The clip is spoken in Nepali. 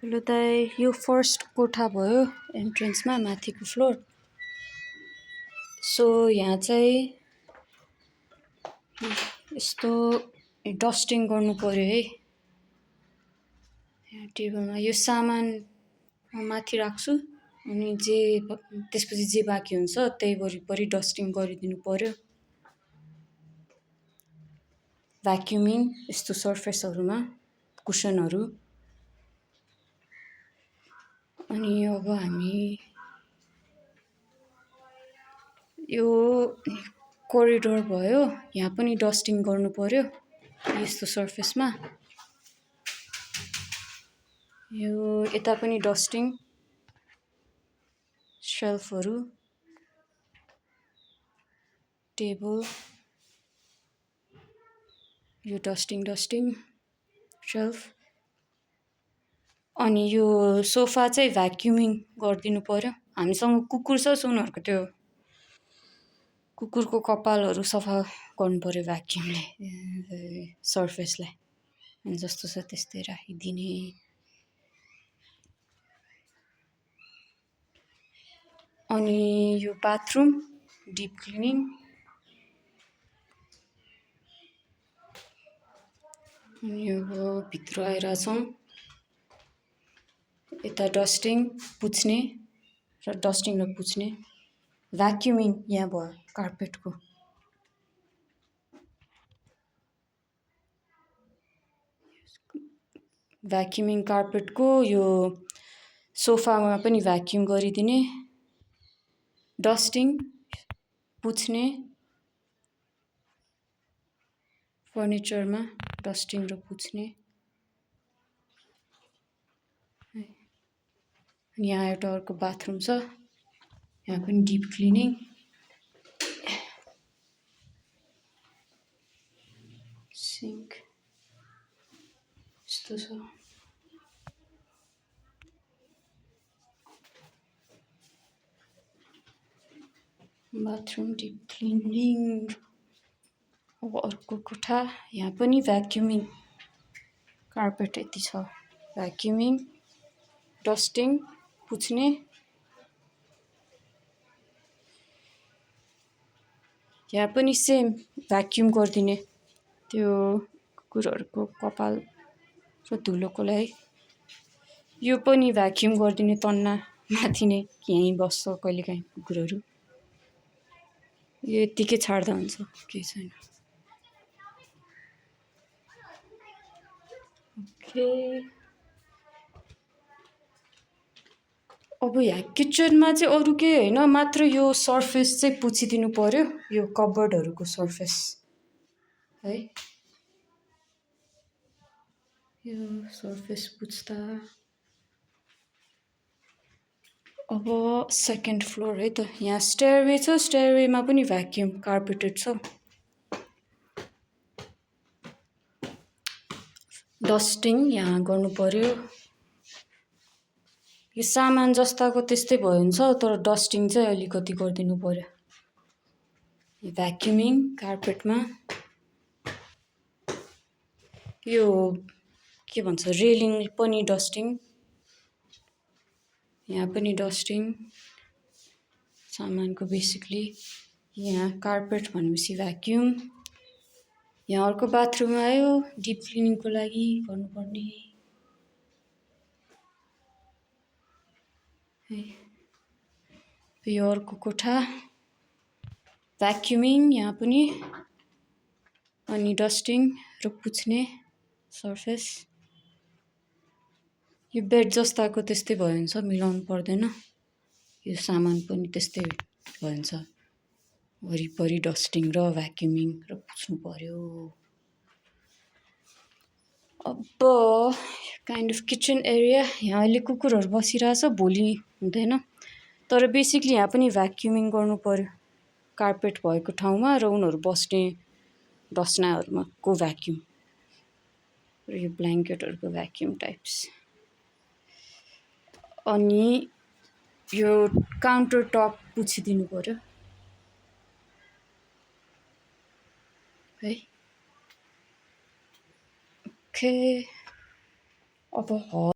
ल त यो फर्स्ट कोठा भयो एन्ट्रेन्समा माथिको फ्लोर। सो यहाँ चाहिँ यस्तो डस्टिङ गर्नु पर्यो है। यहाँ टेबलमा यो सामान माथि राख्छु अनि त्यसपछि जे बाँकी हुन्छ त्यही वरिपरि डस्टिङ गरिदिनु पर्यो। भ्याक्युमिङ यस्तो सर्फेसहरुमा कुसनहरु। अनि अब हामी यो कोरिडोर भयो, यहाँ पनि डस्टिङ गर्नु पर्यो यस्तो सर्फेसमा। यो यता पनि डस्टिङ, शेल्फहरु, टेबल, यो डस्टिङ शेल्फ। अनि यो सोफा चाहिँ भ्याक्युमिङ गरिदिनु पर्यो। हामीसँग कुकुर छ, उनीहरुको त्यो कुकुरको कपालहरु सफा गर्नु पर्यो भ्याक्युमले सर्फेसलाई। अनि जस्तो छ त्यस्तै राखिदिने। अनि यो बाथरुम डिप क्लिनिङ। अनि यो भित्र आएर छौं। यता डस्टिङ पुछ्ने र पुछ्ने। भ्याक्युमिङ यहाँ भयो कार्पेटको। भ्याक्युमिङ कार्पेटको यो सोफामा पनि भ्याक्युम गरिदिने। डस्टिङ पुछ्ने, फर्निचरमा डस्टिङ र पुछ्ने। यहाँ एउटा अर्को बाथरुम छ, यहाँ पनि डिप क्लिनिङ। सिंक यस्तो छ। Bathroom deep cleaning. अब अर्को कोठा, यहाँ पनि भ्याक्युमिङ कार्पेट यति छ। भ्याक्युमिङ, डस्टिङ पुछ्ने। यहाँ पनि सेम भ्याक्युम गरिदिने, त्यो कुकुरहरुको कपाल र धुलोको लागि। यो पनि भ्याक्युम गरिदिने तन्ना माथि नै, यहीँ बस्छ कहिलेकाहीँ कुकुरहरु। यो यतिकै छाड्दा हुन्छ, केही छैन। ओके। अब यहाँ किचनमा चाहिँ अरु केही हैन, मात्र यो सर्फेस चाहिँ पुछिदिनु पर्यो, यो कबर्डहरुको सर्फेस है। यो सर्फेस पुछ्दा अब सेकेन्ड फ्लोर है त। यहाँ स्टेयरवे छ, स्टेयरवेमा पनि भ्याक्युम कार्पेटेड छ। डस्टिङ यहाँ गर्नु पर्यो। यो सामान जस्ताको त्यस्तै भयो हुन्छ, तर डस्टिङ चाहिँ अलिकति गरिदिनु पर्यो। यो भ्याक्युमिङ कार्पेटमा यो के भन्छ रेलिङ पनि डस्टिङ। यहाँ पनि डस्टिङ सामानको बेसिकली। यहाँ कार्पेट भनेपछि भ्याक्युम। यहाँ अर्को बाथरुम आयो डिप क्लिनिङको लागि गर्नुपर्ने। यो अर्को कोठा भ्याक्युमिङ यहाँ पनि, अनि डस्टिङ र पुछ्ने सर्फेस। यो बेड जस्ताको त्यस्तै भयो हुन्छ, मिलाउनु पर्दैन। यो सामान पनि त्यस्तै भयो हुन्छ, वरिपरि डस्टिङ र भ्याक्युमिङ र पुछ्नु पर्यो। अब काइन्ड अफ किचन एरिया। यहाँ अहिले कुकुरहरु बसिरहेछ, भोलि हुँदैन। तर बेसिकली यहाँ पनि भ्याक्युमिङ गर्नु पर्यो कार्पेट भएको ठाउँमा, र उनीहरु बस्ने डस्नाहरुमा को भ्याक्युम। र यो ब्ल्याङ्केटहरुको भ्याक्युम टाइप्स। अनि यो काउन्टर टप पुछिदिनु पर्यो है। ओके। अब